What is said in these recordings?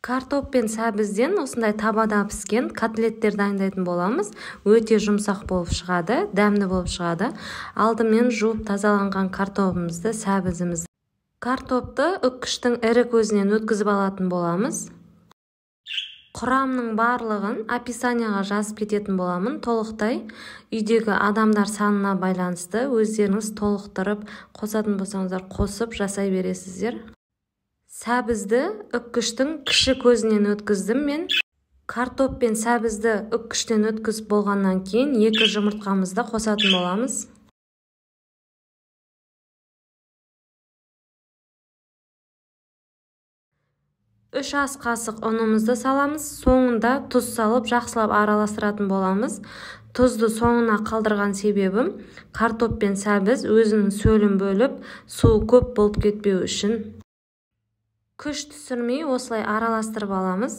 Картоп пен сәбізден осындай табада піскен котлеттер дайындайтын боламыз. Өте жұмсақ болып шығады, дәмді болып шығады. Алдымен жуып тазаланған картопымызды, сәбізімізді. Картопты үккіштің ірі көзінен өткізіп алатын боламыз. Құрамның барлығын описанияға жазып кететін боламын. Толықтай үйдегі адамдар санына байланысты өздеріңіз толықтырып, қосатын болсаңыздар қосып жасай бересіздер. Сәбізді үккіштің кіші көзінен өткіздім мен. Картоп пен сәбізді үккіштен өткізіп болғаннан кейін 2 жұмыртқамызды қосатын боламыз. Үш ас қасық ұнымызды саламыз. Соңында тұз салып жақсылап араластыратын боламыз. Тұзды соңына қалдырған себебім картоп пен сәбіз өзінің сөлін бөліп, суы көп болып кетпеу үшін. Күш түсірмей осылай араластырып аламыз.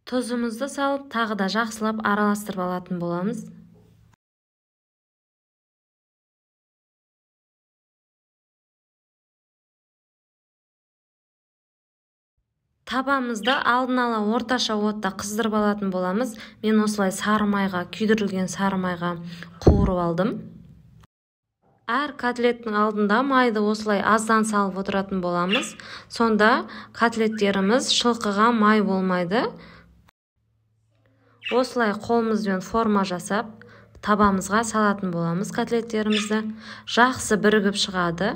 Тұзымызды салып, тағы да жақсылап араластырып алатын боламыз. Табамызды алдын ала орташа отта қыздырып алатын боламыз. Мен осылай сары майға, күйдірілген сары майға қуырып алдым. Әр котлеттің алдында майды осылай аздан салып отыратын боламыз. Сонда котлеттеріміз шылқыға май болмайды. Осылай қолымызбен форма жасап, табамызға салатын боламыз котлеттерімізді. Жақсы бірігіп шығады.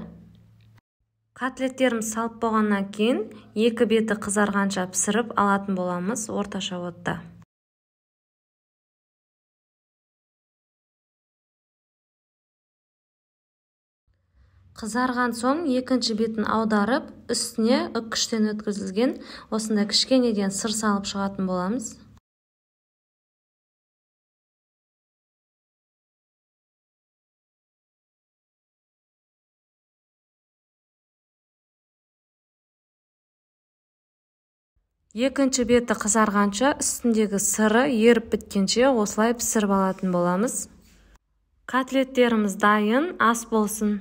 Котлеттеріміз салып болғаннан кейін 2 беті қызарғанша пісіріп алатын боламыз орташа отта. Қызарған соң екінші бетін аударып, үстіне үккіштен өткізілген осында кішкенеден сыр салып шығатын боламыз. Екінші беті қызарғанша үстіндегі сыры еріп біткенше осылай пісіріп алатын боламыз. Котлеттеріміз дайын, ас болсын.